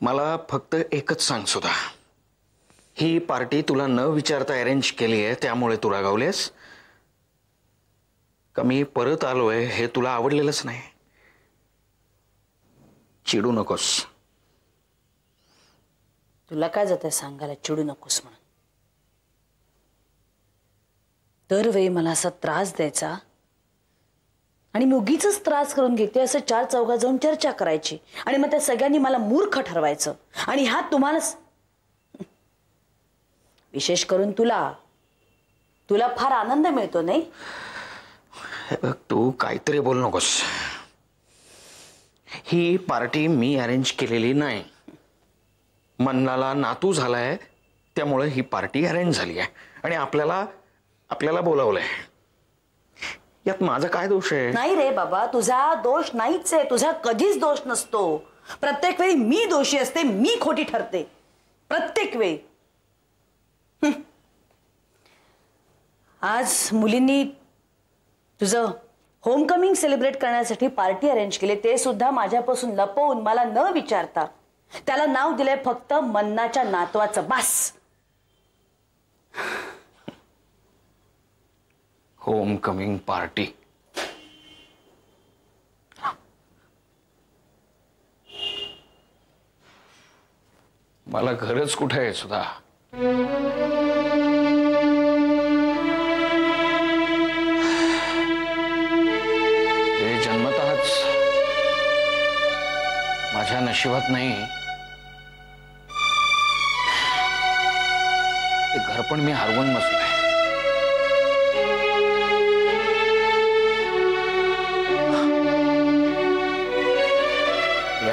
मला फक्त एकच सांग सुद्धा, ही पार्टी तुला न विचारता अरेंज केली आहे त्यामुळे तू रागावलेस का मी परत आलोय हे तुला आवडलेलंच नाही? चिडू नकोस. तुला काय जातंय सांगायला चिडू नकोस म्हणून? दरवेळी मला असा त्रास द्यायचा आणि मी उगीच त्रास करून घेते असं चार चौघात जाऊन चर्चा करायची आणि मग त्या सगळ्यांनी मला मूर्ख ठरवायचं आणि ह्यात तुम्हाला विशेष करून तुला फार आनंद मिळतो नाही? तू काहीतरी बोल नकोस. ही पार्टी मी अरेंज केलेली नाही. मन्नाला नातू झालाय त्यामुळे ही पार्टी अरेंज झाली आहे आणि आपल्याला बोलावलंय. यात माझा काय दोष आहे? नाही रे बाबा, तुझा दोष नाहीच आहे. तुझा कधीच दोष नसतो. प्रत्येक वेळी मी दोषी असते, मी खोटी ठरते प्रत्येक वेळी. आज मुलींनी तुझं होमकमिंग सेलिब्रेट करण्यासाठी पार्टी अरेंज केली, ते सुद्धा माझ्यापासून लपवून मला न विचारता. त्याला नाव दिलंय फक्त मन्नाच्या नातवाचं. बस. Homecoming party. मला घरच कुठे आहे सुद्धा? हे जन्मतःच माझ्या नशिबात नाही. ते घर पण मी हरवून बसलोय.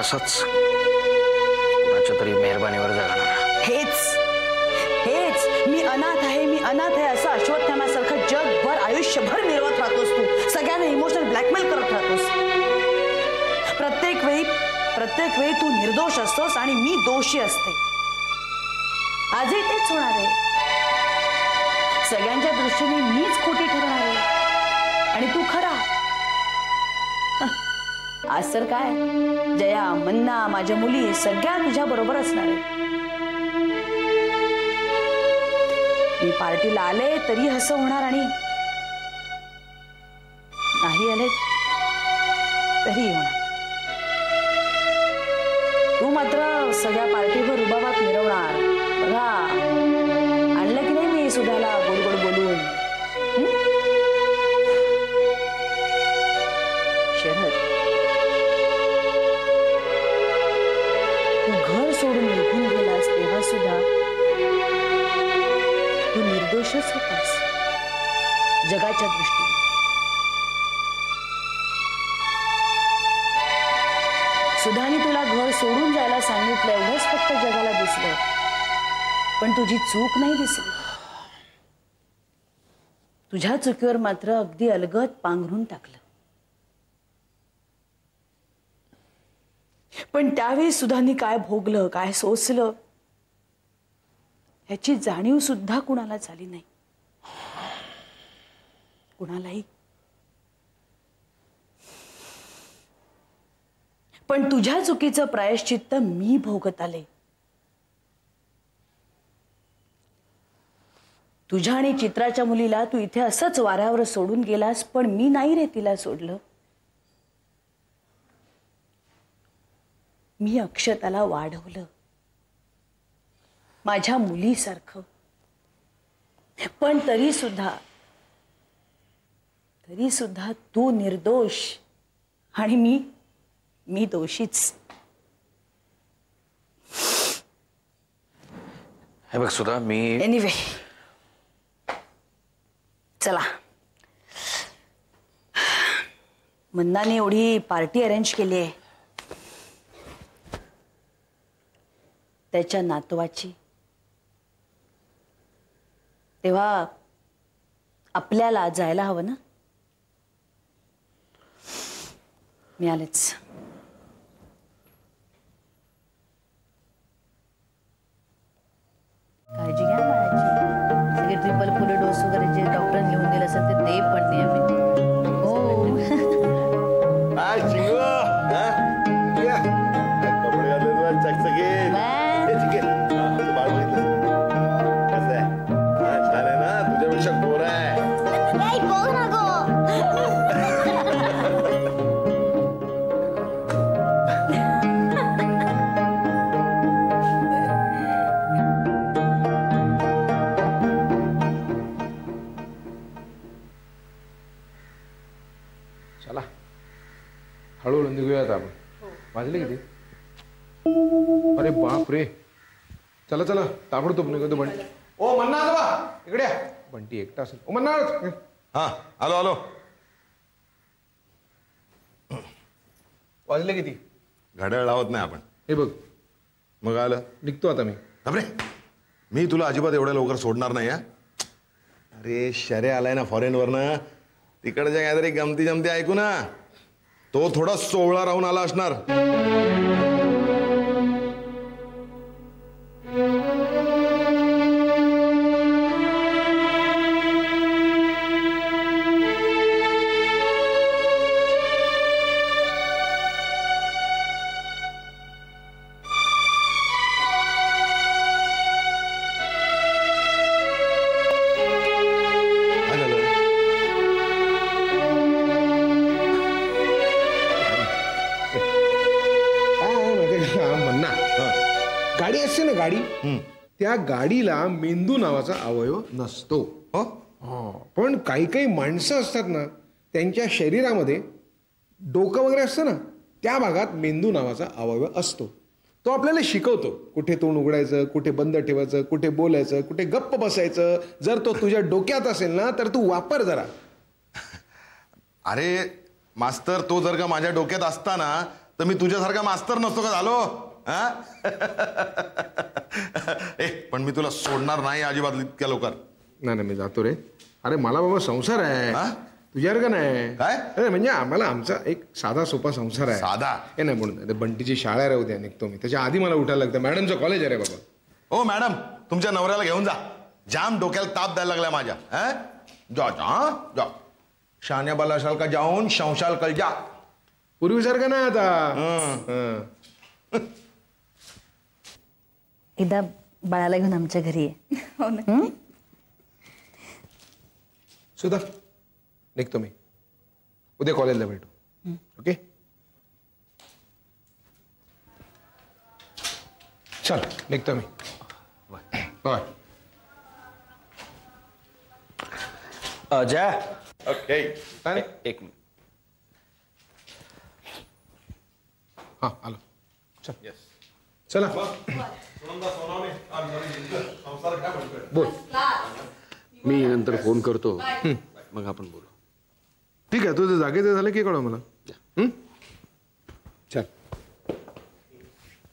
असंच कुणाच्या तरी मेहरबानीवर जगणार. हेच मी अनाथ आहे असं अश्वत्थाम्यासारखं जगभर आयुष्यभर मिरवत राहतोस तू. सगळ्यांना इमोशनल ब्लॅकमेल करत राहतोस. प्रत्येक वेळी तू निर्दोष असतोस आणि मी दोषी असते. आजही तेच होणार आहे. सगळ्यांच्या दृष्टीने मीच खोटी ठरणार आहे आणि तू खरा. आज तर काय, जया, मन्ना, माझ्या मुली सगळ्या तुझ्या बरोबर असणार आहेत. मी पार्टीला आले तरी असं होणार आणि नाही आले तरी होणार. तू मात्र सगळ्या पार्टीवर रुबाबात मिरवणार. बघा, आणलं की नाही मी सुधाला गोड गोड बोलून. शरद, घर सोडून निघून गेलास तेव्हा सुद्धा तू निर्दोषच होतास जगाच्या दृष्टीने. सुधाने तुला घर सोडून जायला सांगितलं एवढंच फक्त जगाला दिसलं, पण तुझी चूक नाही दिसली. तुझ्या चुकीवर मात्र अगदी अलगद पांघरून टाकलं. पण त्यावेळी सुधानी काय भोगलं, काय सोसलं याची जाणीव सुद्धा कुणाला झाली नाही. कुणालाही. पण तुझ्या चुकीचं प्रायश्चित्त मी भोगत आले. तुझ्या आणि चित्राच्या मुलीला तू इथे असंच वाऱ्यावर सोडून गेलास, पण मी नाही रे तिला सोडलं. मी अक्षताला वाढवलं माझ्या मुलीसारखं. पण तरी सुद्धा तू निर्दोष आणि मी दोषीच. हे बघ सुधा, मी एनिवे चला. मन्नाने एवढी पार्टी अरेंज केली आहे त्याच्या नातवाची, तेव्हा आपल्याला जायला हवं ना. मी आलेच. काळजी घ्या बाळाची. सगळे ट्रिपल फुल डोस वगैरे जे डॉक्टर घेऊन दिले असेल ते पण नियमित. हो. कपडे घालून चकचके अरे बाप रे, चला चला ताबडतोब निघतो बंटी. ओ मन्ना आजोबा इकडे या. बंटी एकटा असेल. ओ मन्ना. हा आलो आलो. वाजले किती? घड्याळ लावत नाही आपण. हे बघ मग आलं. निघतो आता मी. बापरे, मी तुला अजिबात एवढ्या लवकर सोडणार नाही. हा अरे शरे आलाय ना फॉरेनवरनं, तिकडच्या काहीतरी गमती जमती ऐकू ना. तो थोडा सोहळा राहून आला असणार. गाडी असते ना गाडी, त्या गाडीला मेंदू नावाचा अवयव नसतो. पण काही काही माणसं असतात ना, त्यांच्या शरीरामध्ये डोकं वगैरे असतं ना, त्या भागात मेंदू नावाचा अवयव असतो. तो आपल्याला शिकवतो कुठे तोंड उघडायचं, कुठे बंद ठेवायचं, कुठे बोलायचं, कुठे गप्प बसायचं. जर तो तुझ्या डोक्यात असेल ना तर तू वापर जरा. अरे मास्तर, तो जर का माझ्या डोक्यात असता ना तर मी तुझ्यासारखा मास्तर नसतो का झालो. ए पण मी तुला सोडणार नाही अजिबात इतक्या लवकर. नाही मी जातो रे. अरे मला बाबा संसार आहे, तुझ्यावर का नाही. काय? अरे म्हणजे आम्हाला आमचा एक साधा सोपा संसार आहे. साधा? हे नाही म्हणून बंटीची शाळा राहू द्या, निघतो मी. त्याच्या आधी मला उठायला लागतं. मॅडमचं कॉलेज आहे रे बाबा. ओ मॅडम, तुमच्या नवऱ्याला घेऊन जा. जाम डोक्याला ताप द्यायला लागलाय माझ्या. जा जा जा. शान्या बालाशाल का जाऊन शंशाल कल जा. पूर्वीसारखं नाही आता. एकदा बाळाला घेऊन आमच्या घरी आहे. हो ना. सुद्धा निघतो मी. उद्या कॉलेजला भेटू. ओके चल निघतो मी. बाय. जया, ओके. एक मिनिट. हा आलो. चल चला बोल. मी नंतर फोन करतो, मग आपण बोलू. ठीक आहे, तुझं जागेचं झालं की कळव मला. चल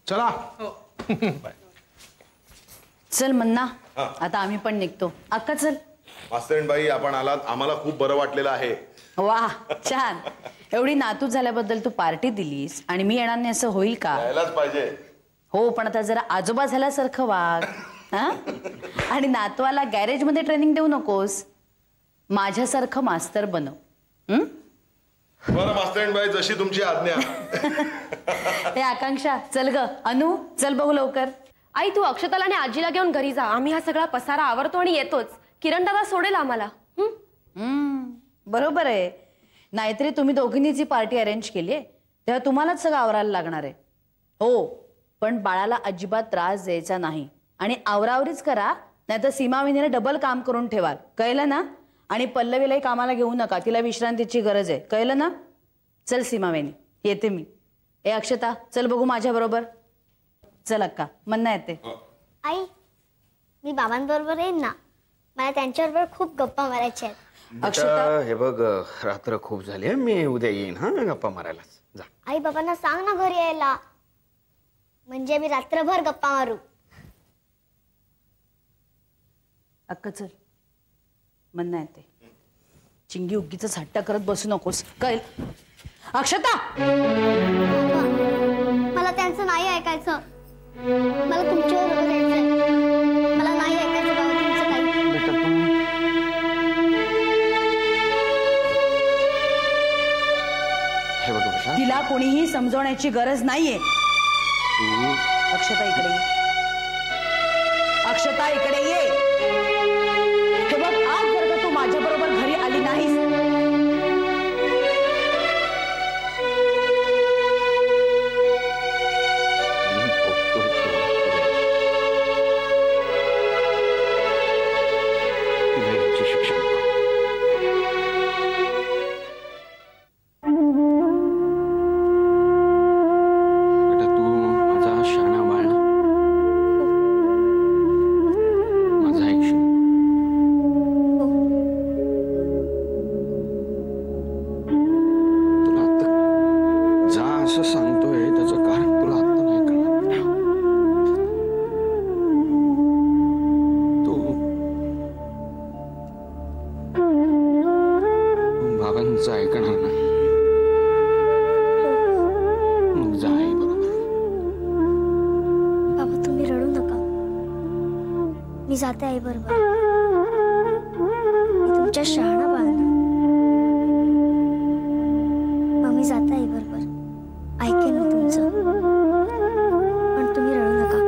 चला. चल मन्ना, आता आम्ही पण निघतो. अक्का चल. मास्तरीणबाई, आपण आलात, आम्हाला खूप बरं वाटलेलं आहे. वा छान. एवढी नातू झाल्याबद्दल तू पार्टी दिलीस आणि मी येणार नाही असं होईल का? यायलाच पाहिजे. हो, पण आता जरा आजोबा झाल्यासारखं वाग. आणि नातवाला गॅरेज मध्ये ट्रेनिंग देऊ नकोस. माझ्यासारखं मास्तर बनव. बरं मास्तरीणबाई, जशी तुमची आज्ञा. हे आकांक्षा, चल ग. अनु, चल बघू लवकर. आई, तू अक्षताला आणि आजीला घेऊन घरी जा. आम्ही हा सगळा पसारा आवरतो आणि येतोच. किरण दादा सोडेल आम्हाला. बरोबर आहे. नाहीतरी तुम्ही दोघींनी जी पार्टी अरेंज केली आहे तेव्हा तुम्हालाच सगळं आवरायला लागणार आहे. हो, पण बाळाला अजिबात त्रास द्यायचा नाही. आणि आवरावरीच करा, नाहीतर सीमाविनीने डबल काम करून ठेवाल. कळलं ना? आणि पल्लवीलाही कामाला घेऊ नका, तिला विश्रांतीची गरज आहे. कळलं ना? चल सीमाविनी, येते मी. ए अक्षता, चल बघू माझ्या बरोबर. चल अक्का, मन्ना येते. आई, मी बाबांबरोबर येईन ना. मला त्यांच्याबरोबर खूप गप्पा मारायच्या आहेत. अक्षता, हे बघ, रात्र खूप झाली आहे. मी उद्या येईन. हा, गप्पा मारायला जा. आई, बाबांना सांग ना घरी यायला, म्हणजे मी रात्रभर गप्पा मारू. अक्का चल, मन्ना येते. चिंगी उगीच हट्टा करत बसू नकोस. कळ अक्षता. बाबा, मला त्यांचं नाही ऐकायचं. मला तुमच्याबरोबर यायचंय. मला नाही ऐकायचं बाबा तुमचं काही. बेटा तू हे बघ बेटा, तिला कोणीही समजवण्याची गरज नाहीये. अक्षता इकडे ये. अक्षता इकडे ये. हे बघ, आज जर का तू माझ्या बरोबर घरी आली नाहीस मी जाते आई बरोबर. मी तुमच्या शहाणा बाळाला. मी जाते आई बरोबर. ऐकेन मी तुमचं. पण तुम्ही रडू नका.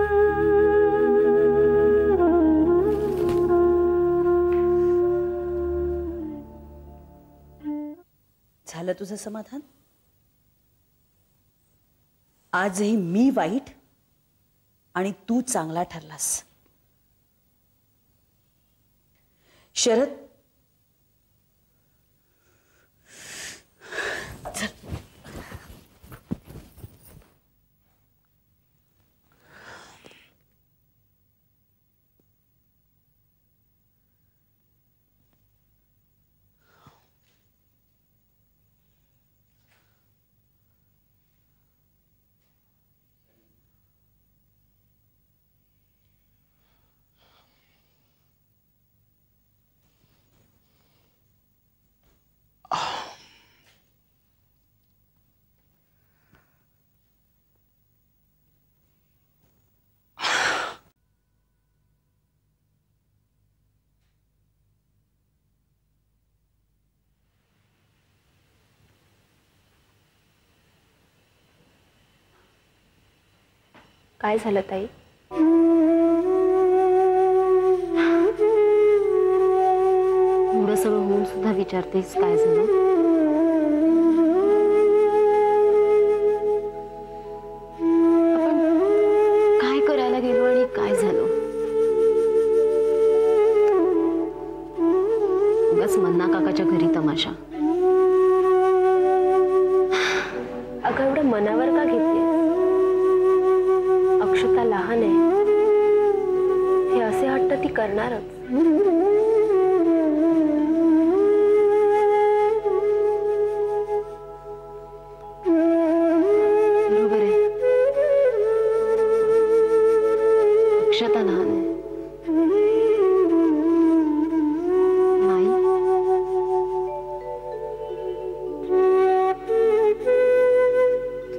झालं तुझं समाधान? आजही मी वाईट आणि तू चांगला ठरलास. शरद, काय झालं ताई? एवढं सगळं होऊन सुद्धा विचारतेस काय झालं? आपण काय करायला गेलो आणि काय झालं? उगाच मन्ना काकाच्या घरी तमाशा. अगं एवढं मनावर का घेतली? अक्षता लहान आहे, हे असे हट्ट ती करणारच. बरोबर आहे, अक्षता लहान आहे. नाही,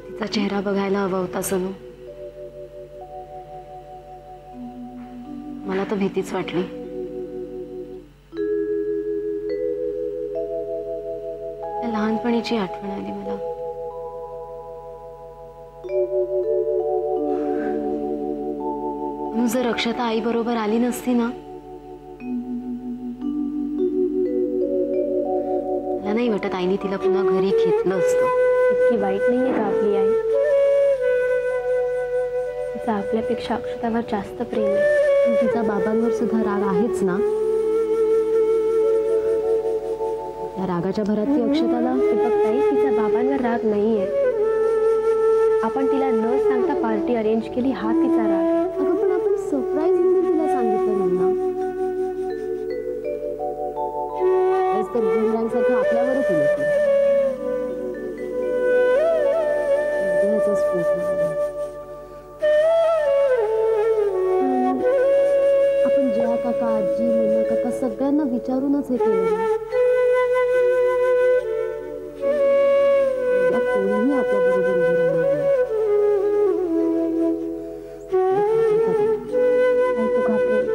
तिचा चेहरा बघायला हवा होता सनू. मला तर भीतीच वाटली. लहानपणीची आठवण आली मला. म्हणून जर अक्षता आई बरोबर आली नसती ना, मला नाही वाटत आईने तिला पुन्हा घरी घेतलं असतं. इतकी वाईट नाहीये का आपली आई? तिचा आपल्यापेक्षा अक्षतावर जास्त प्रेम आहे. तिचा बाबांवर सुद्धा राग आहेच ना. त्या रागाच्या भरात ती अक्षताला ताई, तिचा बाबांवर राग नाहीये. आपण तिला न सांगता पार्टी अरेंज केली हा तिचा राग आहे. अगं पण आपण सरप्राईज म्हणून तिला सांगितलं म्हणून तर बुमरँगसारखं आपल्यावरच येईल. काका, आजी, मन्ना काका सगळ्यांना विचारूनच हे केलं. कोणीही आपल्या बरोबर उभं राहणार नाही. तू घाबरेल.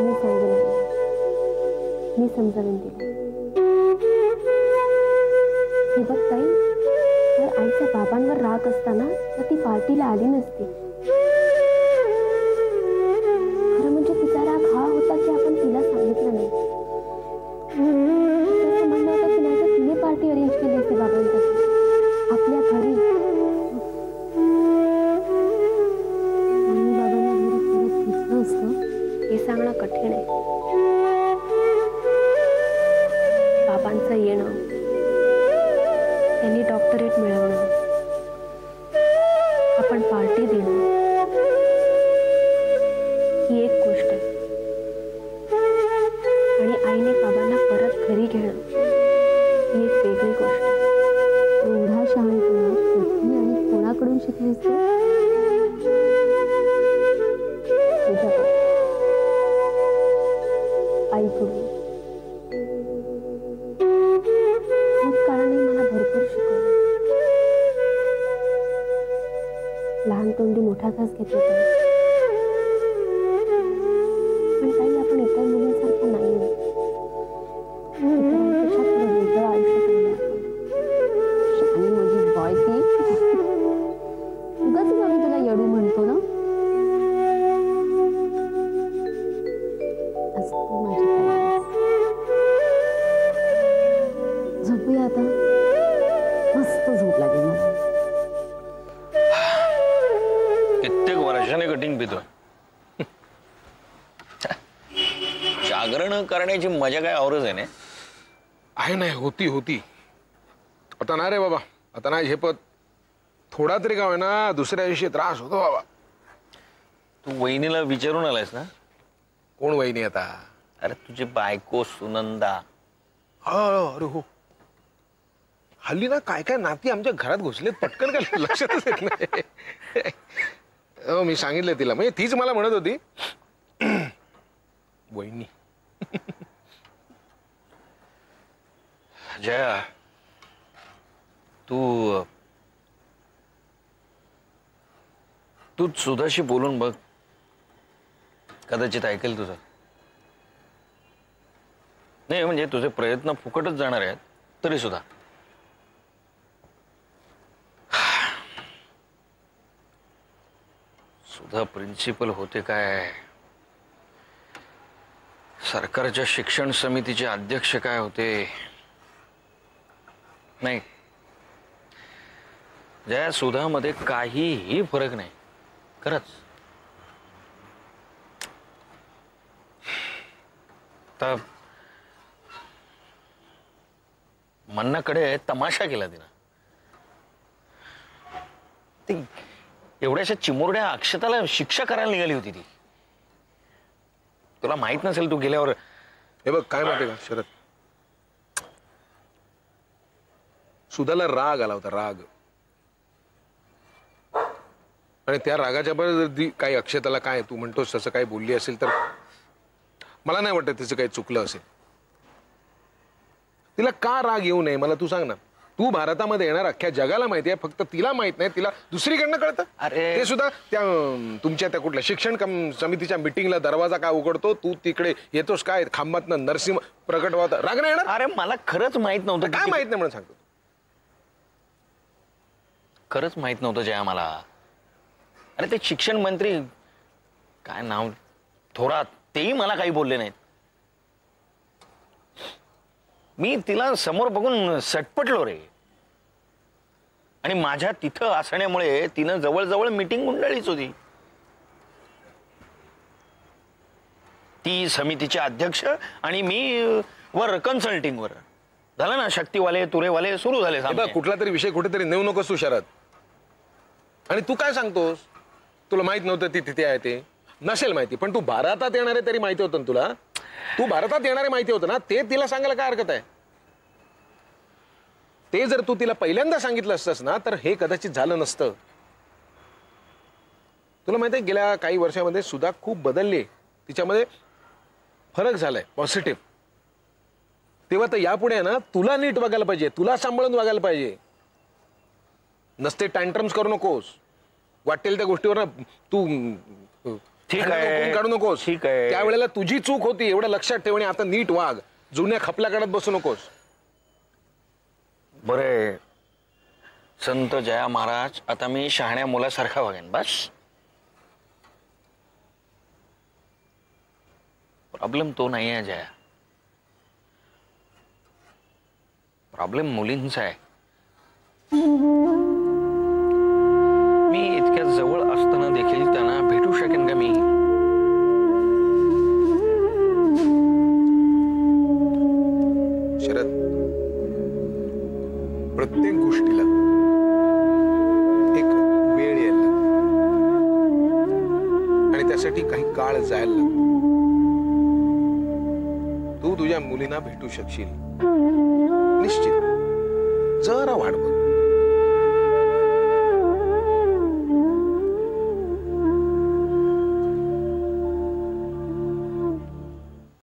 मी सांगेन, मी समजावेन तिला. हे बघ ताई, जर आईच्या बाबांवर राग असताना तर ती पार्टीला आली नसती. कठीण आहे. बाबांचं येणं, त्यांनी डॉक्टरेट मिळवणं, आपण पार्टी देणं ही एक गोष्ट आहे. आणि आईने बाबांना परत घरी घेणं ही एक वेगळी गोष्ट आहे. एवढा शहाणपणा कुठे आणि कोणाकडून शिकलीस तू? आईकडून. भूतकाळाने मला भरपूर शिकवलं. लहान तोंडी मोठा घास घेतला. इतर मुलांसारखं नाही आहे. इतरांपेक्षा थोडं वेगळं आयुष्य काढलं आपण. आणि माझी बॉय ती उगाच आम्ही तुला येडू म्हणतो ना. असतो माझी झोपूया आता. मस्त झोप लागेल मला. कित्येक वर्षाने कटिंग पितोय. जागरण करण्याची मजा काय औरच आहे ना. आहे नाही होती होती आता ना रे बाबा. आता नाही झेपत. थोडा तरी का ना दुसऱ्या दिवशी त्रास होतो बाबा. तू वहिनीला विचारून आलायस ना. कोण वहिनी आता? अरे तुझी बायको सुनंदा. अरे हो. हल्ली ना काय काय नाती आमच्या घरात घुसलेत. पटकन काय लक्षातच येत नाही. हो मी सांगितलं तिला. म्हणजे तीच मला म्हणत होती वहिनी. जया तू सुधाशी बोलून बघ. कदाचित ऐकेल तुझं. नाही म्हणजे तुझे प्रयत्न फुकटच जाणार आहेत तरी सुद्धा. सुधा प्रिन्सिपल होते काय, सरकारच्या शिक्षण समितीचे अध्यक्ष काय होते. नाही जया सुधामध्ये काहीही फरक नाही खरंच. तर मन्नाकडे तमाशा केला तिनं. ती एवढ्याशा चिमुरड्या अक्षताला शिक्षा करायला निघाली होती ती. तुला माहित नसेल तू गेल्यावर. हे बघ काय माहिती का शरद, सुधाला राग आला होता. राग. आणि त्या रागाच्या बरोबर जर काही अक्षताला काय तू म्हणतोस तसं काही बोलली असेल तर मला नाही वाटत तिचं काही चुकलं असेल. तिला का राग येऊ नये मला तू सांग ना. तू भारतामध्ये येणार अख्ख्या जगाला माहिती आहे, फक्त तिला माहित नाही. तिला दुसरीकडनं कळतं. अरे ते सुद्धा त्या तुमच्या त्या कुठल्या शिक्षण समितीच्या मिटिंगला दरवाजा काय उघडतो, तू तिकडे येतोस काय खांबातनं नरसिंह प्रकट होता. राग नाही येणार? अरे मला खरंच माहित नव्हतं. काय माहित नाही म्हणून सांगतो. खरंच माहित नव्हतं जया मला. अरे ते शिक्षण मंत्री काय नाव थोरात तेही मला काही बोलले नाहीत. मी तिला समोर बघून सटपटलो रे. आणि माझ्या तिथं असण्यामुळे तिनं जवळजवळ मीटिंग गुंडाळीच होती. ती समितीचे अध्यक्ष आणि मी वर कन्सल्टिंगवर. झालं ना. शक्तीवाले तुरेवाले सुरू झाले. कुठला तरी विषय कुठेतरी नेऊ नकोस तू शरद. आणि तू काय सांगतोस तुला माहित नव्हतं ती तिथे आहे. ते नसेल माहिती पण तू भारतात येणारे तरी माहिती होतं तुला. तू भारतात येणारे माहिती होतं ना. ते तिला सांगायला काय हरकत आहे. ते जर तू तिला पहिल्यांदा सांगितलं असतंस ना तर हे कदाचित झालं नसतं. तुला माहिती आहे गेल्या काही वर्षामध्ये सुद्धा खूप बदलली. तिच्यामध्ये फरक झालाय पॉझिटिव्ह. तेव्हा तर यापुढे ना तुला नीट वागायला पाहिजे. तुला सांभाळून वागायला पाहिजे. नसते टँट्रम्स करू नकोस. वाटेल त्या गोष्टीवर तू ठीक आहे काढू नकोस. ठीक आहे. त्यावेळेला तुझी चूक होती एवढं लक्षात ठेवणे. आता नीट वाग. जुन्या खपल्या काढत बसू नकोस. बरे संत जया महाराज आता मी शहाण्या मुलासारखा वागेन बस. प्रॉब्लेम तो नाही आहे जया. प्रॉब्लेम मुलींचा आहे. मी इतक्या जवळ असताना देखील त्यांना भेटू शकेन का मी. शरद प्रत्येक गोष्टीला एक वेळ यायला आणि त्यासाठी काही काळ जायला लागतो. तू तुझ्या मुलींना भेटू शकशील निश्चित. जरा वाट बघ.